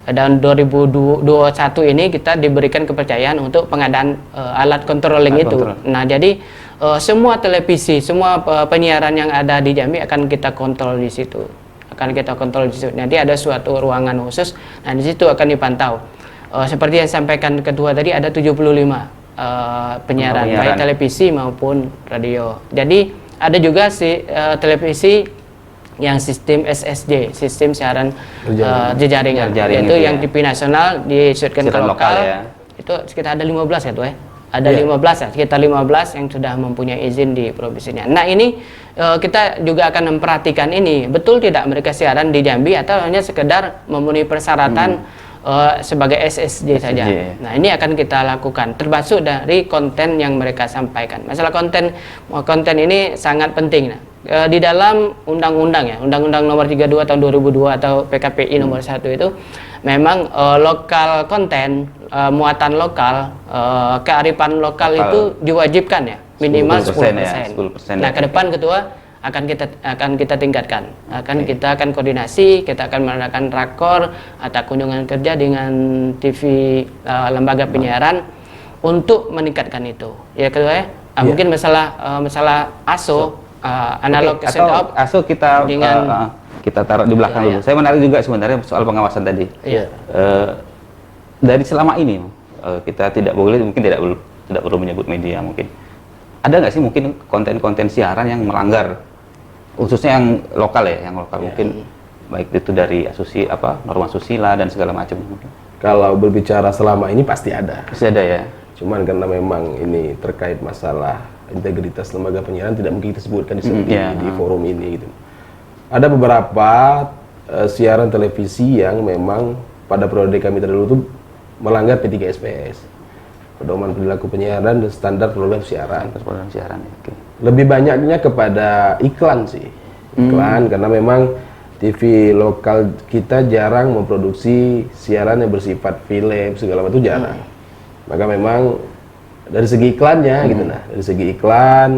Dan 2021 ini kita diberikan kepercayaan untuk pengadaan alat controlling itu. Nah, jadi semua televisi, semua penyiaran yang ada di Jambi akan kita kontrol di situ. Nanti ada suatu ruangan khusus. Nah, di situ akan dipantau. Seperti yang sampaikan ketua tadi, ada 75 penyiaran, baik televisi maupun radio. Jadi ada juga televisi yang sistem SSJ, sistem siaran jejaringan, yaitu yang TV nasional disiarkan ke lokal ya. Itu sekitar ada 15 ya tuh ya. Ada 15 ya, sekitar 15 yang sudah mempunyai izin di provinsinya. Nah, ini kita juga akan memperhatikan ini, betul tidak mereka siaran di Jambi atau hanya sekedar memenuhi persyaratan sebagai SSJ saja. Nah, ini akan kita lakukan, termasuk dari konten yang mereka sampaikan. Masalah konten ini sangat penting. Nah, di dalam undang-undang ya, Undang-Undang Nomor 32 Tahun 2002 atau PKPI Nomor 1 itu memang lokal konten, muatan lokal, kearifan lokal itu diwajibkan ya, minimal 10%. 10%. Nah, ke depan ketua akan kita tingkatkan. Kita akan koordinasi, kita akan mengadakan rakor atau kunjungan kerja dengan TV lembaga penyiaran untuk meningkatkan itu. Ya kedua ya, mungkin masalah ASO analog setup ASO kita dengan kita taruh di belakang dulu. Saya menarik juga sebenarnya soal pengawasan tadi. Dari selama ini kita tidak perlu menyebut media mungkin. Ada nggak sih mungkin konten-konten siaran yang melanggar, khususnya yang lokal ya, mungkin baik itu dari norma susila dan segala macam. Kalau berbicara selama ini pasti ada. Pasti ada ya. Cuman karena memang ini terkait masalah integritas lembaga penyiaran, tidak mungkin kita sebutkan di forum ini gitu. Ada beberapa siaran televisi yang memang pada periode kami terdahulu itu melanggar P3SPS, Pedoman Perilaku Penyiaran dan Standar Program Siaran. Lebih banyaknya kepada iklan sih, karena memang TV lokal kita jarang memproduksi siaran yang bersifat film segala macam, itu jarang. Maka memang dari segi iklannya gitu, dari segi iklan,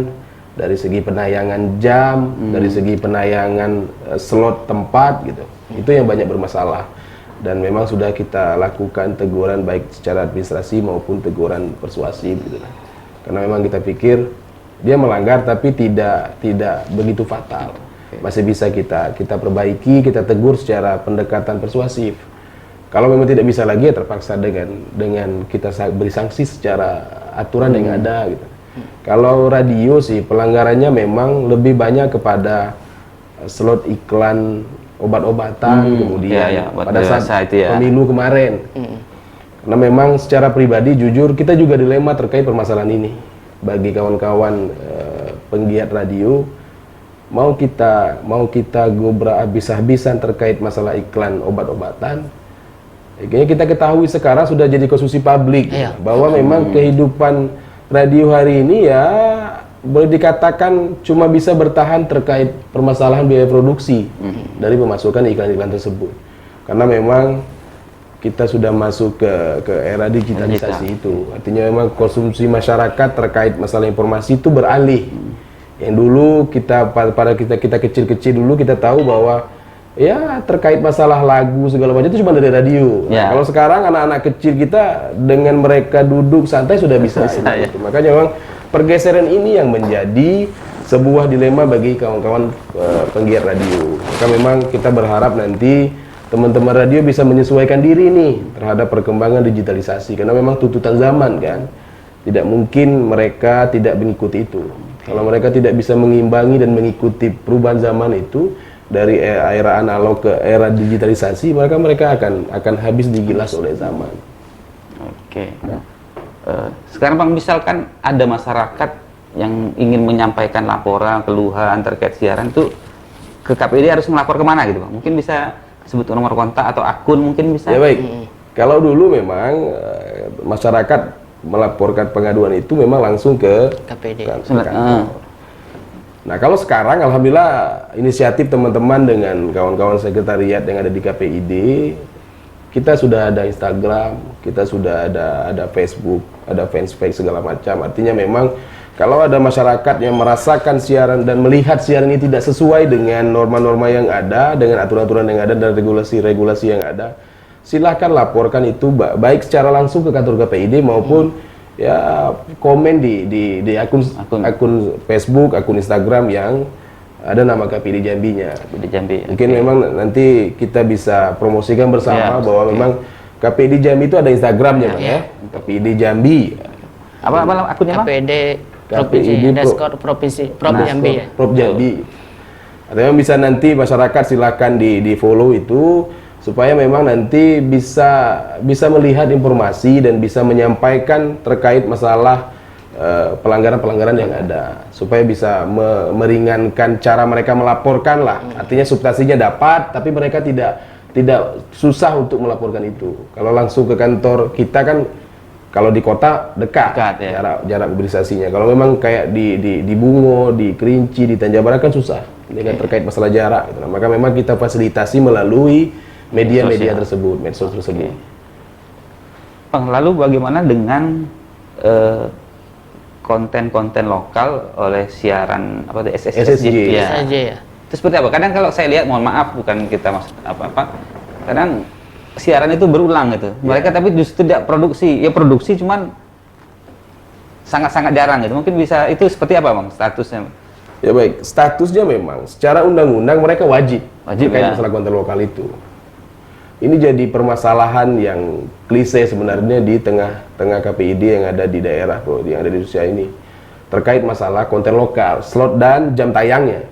dari segi penayangan jam, dari segi penayangan slot tempat gitu, itu yang banyak bermasalah. Dan memang sudah kita lakukan teguran baik secara administrasi maupun teguran persuasif gitu. Karena memang kita pikir dia melanggar tapi tidak begitu fatal. Masih bisa kita perbaiki, kita tegur secara pendekatan persuasif. Kalau memang tidak bisa lagi, ya terpaksa dengan kita beri sanksi secara aturan yang ada gitu. Kalau radio sih pelanggarannya memang lebih banyak kepada slot iklan obat-obatan, kemudian pada saat pemilu kemarin. Karena memang secara pribadi jujur kita juga dilema terkait permasalahan ini. Bagi kawan-kawan penggiat radio, mau kita gobrak habis-habisan terkait masalah iklan obat-obatan. Kayaknya kita ketahui sekarang sudah jadi konsumsi publik bahwa memang kehidupan radio hari ini ya boleh dikatakan cuma bisa bertahan terkait permasalahan biaya produksi dari pemasukan iklan-iklan tersebut. Karena memang kita sudah masuk ke era digitalisasi itu. Artinya memang konsumsi masyarakat terkait masalah informasi itu beralih. Yang dulu kita kecil-kecil dulu kita tahu bahwa ya terkait masalah lagu segala macam itu cuma dari radio. Nah, kalau sekarang anak-anak kecil kita dengan mereka duduk santai sudah bisa. Gitu. Makanya memang pergeseran ini yang menjadi sebuah dilema bagi kawan-kawan penggiat radio. Maka memang kita berharap nanti teman-teman radio bisa menyesuaikan diri nih terhadap perkembangan digitalisasi. Karena memang tuntutan zaman kan. Tidak mungkin mereka tidak mengikuti itu. Kalau mereka tidak bisa mengimbangi dan mengikuti perubahan zaman itu, dari era analog ke era digitalisasi, mereka akan habis digilas oleh zaman. Sekarang Bang, misalkan ada masyarakat yang ingin menyampaikan laporan, keluhan terkait siaran itu ke KPID harus melapor kemana gitu Bang? Mungkin bisa sebut nomor kontak atau akun mungkin bisa? Ya baik, kalau dulu memang masyarakat melaporkan pengaduan itu memang langsung ke KPID. Nah, kalau sekarang alhamdulillah inisiatif teman-teman dengan kawan-kawan sekretariat yang ada di KPID, kita sudah ada Instagram, kita sudah ada Facebook, ada fanspage segala macam. Artinya memang kalau ada masyarakat yang merasakan siaran dan melihat siaran ini tidak sesuai dengan norma-norma yang ada, dengan aturan-aturan yang ada dan regulasi-regulasi yang ada, silakan laporkan itu baik secara langsung ke kantor KPID maupun ya komen di akun Facebook, akun Instagram yang ada nama KPID Jambi-nya. KPID Jambi. Mungkin memang nanti kita bisa promosikan bersama bahwa memang KPID Jambi itu ada Instagramnya, Bang, ya. KPID Jambi. Apa akunnya, Bang? Provinsi Jambi ya. Prop Jambi. Artinya bisa nanti masyarakat silakan di follow itu supaya memang nanti bisa melihat informasi dan bisa menyampaikan terkait masalah pelanggaran-pelanggaran yang ada, supaya bisa meringankan cara mereka melaporkan lah. Artinya substansinya dapat, tapi mereka tidak susah untuk melaporkan itu. Kalau langsung ke kantor kita kan, kalau di kota dekat ya. jarak mobilisasinya. Kalau memang kayak di Bungo, di Kerinci, di Tanjabara kan susah. Ini kan terkait masalah jarak. Gitu. Nah, maka memang kita fasilitasi melalui media-media tersebut, medsos tersebut. Bang, lalu bagaimana dengan konten-konten lokal oleh siaran SSJ ya? Itu seperti apa? Kadang kalau saya lihat, mohon maaf, bukan kita maksud apa-apa, kadang siaran itu berulang gitu. Mereka tapi justru tidak produksi, ya produksi cuman sangat-sangat jarang gitu. Mungkin bisa, itu seperti apa, Bang, statusnya? Ya baik, statusnya memang secara undang-undang mereka wajib terkait masalah konten lokal itu. Ini jadi permasalahan yang klise sebenarnya di tengah KPID yang ada di daerah, yang ada di Indonesia ini, terkait masalah konten lokal, slot dan jam tayangnya.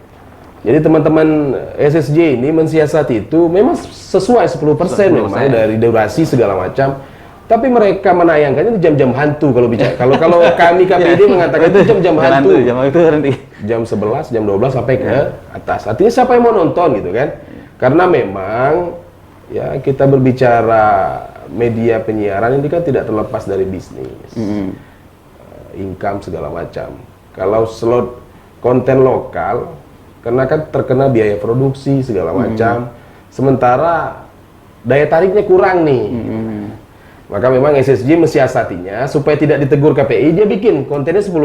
Jadi teman-teman SSJ ini mensiasati itu memang sesuai 10% memang dari durasi segala macam. Tapi mereka menayangkannya di jam-jam hantu kalau bicara. Kalau kami KPID mengatakan itu jam-jam hantu. Jam 11, jam 12 sampai ke atas. Artinya siapa yang mau nonton gitu kan? Karena memang ya kita berbicara media penyiaran ini kan tidak terlepas dari bisnis. Income segala macam. Kalau slot konten lokal karena kan terkena biaya produksi segala macam. Sementara daya tariknya kurang nih. Maka memang SSJ mensiasatinya supaya tidak ditegur KPI, dia bikin kontennya 10%.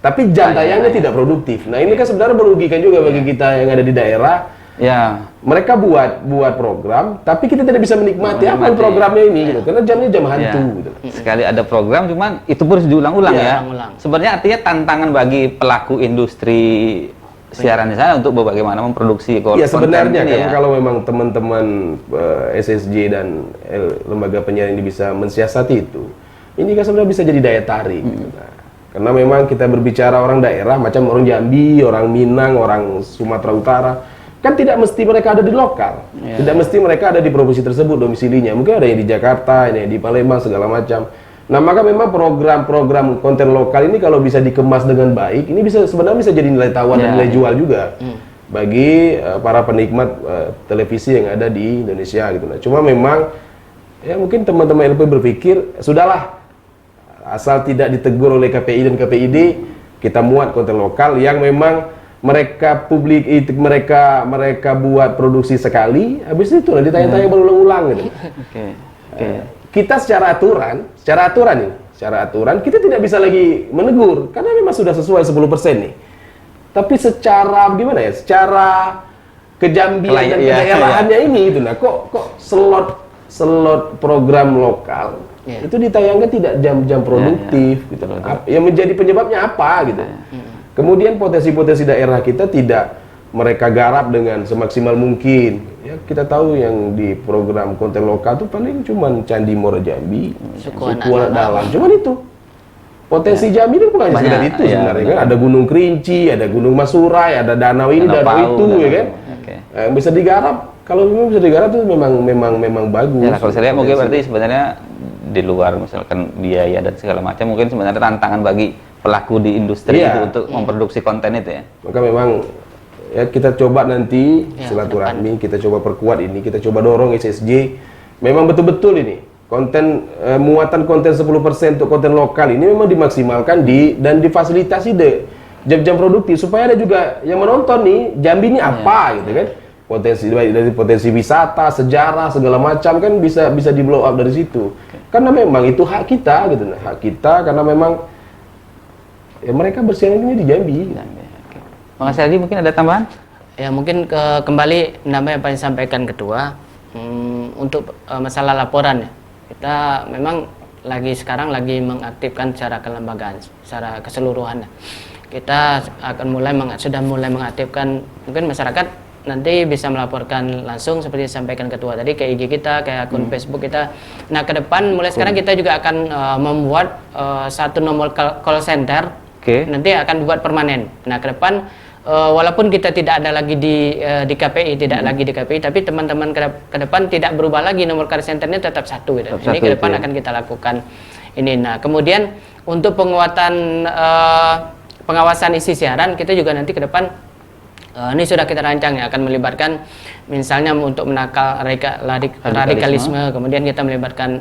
Tapi jam tayangnya tidak produktif. Nah, ini kan sebenarnya merugikan juga bagi kita yang ada di daerah. Ya. Mereka buat program, tapi kita tidak bisa menikmati apa programnya ini gitu. Karena jamnya jam hantu gitu. Sekali ada program cuman itu pun harus diulang-ulang ya. Sebenarnya artinya tantangan bagi pelaku industri siaran di sana untuk bagaimana memproduksi konten. Ya sebenarnya kan kalau memang teman-teman SSJ dan lembaga penyiaran ini bisa mensiasati itu, ini kan sebenarnya bisa jadi daya tarik. Nah, karena memang kita berbicara orang daerah, macam orang Jambi, orang Minang, orang Sumatera Utara, kan tidak mesti mereka ada di lokal, tidak mesti mereka ada di provinsi tersebut domisilinya. Mungkin ada yang di Jakarta, ini di Palembang segala macam. Nah, maka memang program-program konten lokal ini kalau bisa dikemas dengan baik, ini sebenarnya bisa jadi nilai tawar dan nilai jual juga bagi para penikmat televisi yang ada di Indonesia gitu. Nah, cuma memang ya mungkin teman-teman LP berpikir sudahlah, asal tidak ditegur oleh KPI dan KPID, kita muat konten lokal yang memang mereka mereka buat produksi sekali, habis itu nanti tayang-tayang berulang-ulang gitu. Kita secara aturan kita tidak bisa lagi menegur karena memang sudah sesuai 10% nih. Tapi secara gimana ya? Secara kejambian dan kedaerahannya ini gitu. Nah, kok slot program lokal itu ditayangkan tidak jam-jam produktif gitu. Yang menjadi penyebabnya apa gitu. Kemudian potensi-potensi daerah kita tidak mereka garap dengan semaksimal mungkin. Ya, kita tahu yang di program konten lokal itu paling cuman Candi Muara Jambi, Suku Anak Dalam, cuman itu. Potensi Jambi itu bukan sekedar itu sebenarnya kan. Ada Gunung Kerinci, ada Gunung Masurai, ada danau ini, danau itu, ya kan. Yang bisa digarap. Kalau memang bisa digarap itu memang bagus. Ya, kalau saya lihat mungkin berarti sebenarnya di luar misalkan biaya dan segala macam, mungkin sebenarnya tantangan bagi pelaku di industri itu untuk memproduksi konten itu ya. Maka memang ya kita coba nanti silaturahmi, kita coba perkuat ini, kita coba dorong SSJ memang betul-betul ini konten muatan konten 10% untuk konten lokal ini memang dimaksimalkan dan difasilitasi jam-jam produktif supaya ada juga yang menonton nih Jambi ini apa gitu kan, potensi dari potensi wisata, sejarah segala macam kan bisa di blow up dari situ karena memang itu hak kita gitu, hak kita karena memang ya mereka bersiarannya di Jambi. Mas Aldi mungkin ada tambahan? Ya mungkin kembali nama yang paling disampaikan Ketua, untuk masalah laporan ya, kita memang sekarang lagi mengaktifkan secara kelembagaan, secara keseluruhan. Kita akan sudah mulai mengaktifkan, mungkin masyarakat nanti bisa melaporkan langsung seperti disampaikan ketua tadi ke IG kita, ke akun Facebook kita. Nah, ke depan mulai sekarang kita juga akan membuat satu nomor call center. Nanti akan dibuat permanen. Nah, ke depan walaupun kita tidak ada lagi di KPI, lagi di KPI, tapi teman-teman ke depan tidak berubah lagi, nomor call centernya tetap satu gitu. Ini ke depan akan kita lakukan ini. Nah, kemudian untuk penguatan pengawasan isi siaran, kita juga nanti ke depan ini sudah kita rancang ya, akan melibatkan misalnya untuk menangkal radikalisme, kemudian kita melibatkan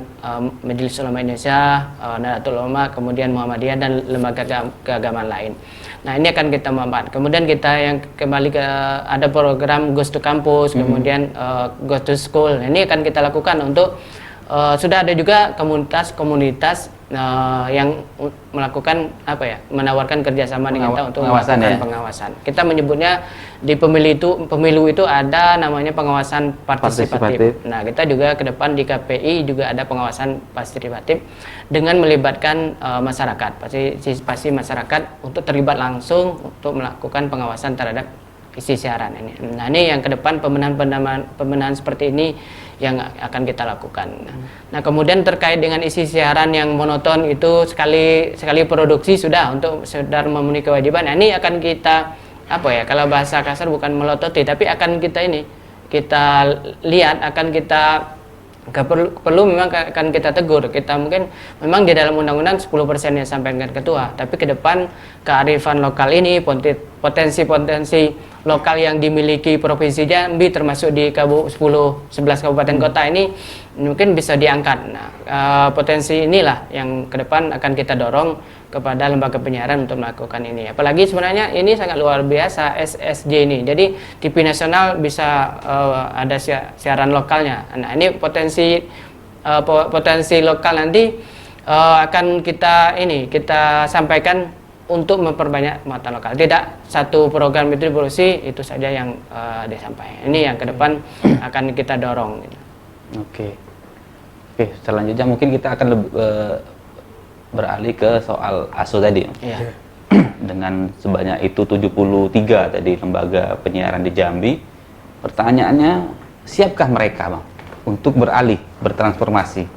Majelis Ulama Indonesia, Nahdlatul Ulama, kemudian Muhammadiyah dan lembaga keagamaan lain. Nah, ini akan kita manfaatkan. Kemudian kita yang kembali ke ada program Ghost to Campus, kemudian Ghost to School. Nah, ini akan kita lakukan untuk sudah ada juga komunitas yang melakukan menawarkan kerjasama dengan kita untuk melakukan pengawasan. Kita menyebutnya di pemilu itu ada namanya pengawasan partisipatif. Nah, kita juga ke depan di KPI juga ada pengawasan partisipatif dengan melibatkan masyarakat, partisipasi masyarakat untuk terlibat langsung untuk melakukan pengawasan terhadap isi siaran ini. Nah, ini yang ke depan pemenahan seperti ini yang akan kita lakukan. Nah, kemudian terkait dengan isi siaran yang monoton itu sekali produksi sudah memenuhi kewajiban. Nah, ini akan kita kalau bahasa kasar bukan melototi, tapi akan kita lihat, akan kita perlu memang akan kita tegur. Kita mungkin memang di dalam undang-undang 10% yang sampaikan ketua, tapi ke depan kearifan lokal ini, potensi lokal yang dimiliki Provinsi Jambi termasuk di 11 kabupaten kota ini mungkin bisa diangkat. Nah, potensi inilah yang ke depan akan kita dorong kepada lembaga penyiaran untuk melakukan ini. Apalagi sebenarnya ini sangat luar biasa SSJ ini. Jadi TV nasional bisa ada siaran lokalnya. Nah, ini potensi lokal nanti akan kita sampaikan untuk memperbanyak muatan lokal. Tidak satu program itu diproduksi itu saja yang disampaikan. Ini yang ke depan akan kita dorong. Oke, selanjutnya mungkin kita akan beralih ke soal ASO tadi. Iya. Dengan sebanyak itu 73 tadi lembaga penyiaran di Jambi. Pertanyaannya, siapkah mereka, Bang, untuk bertransformasi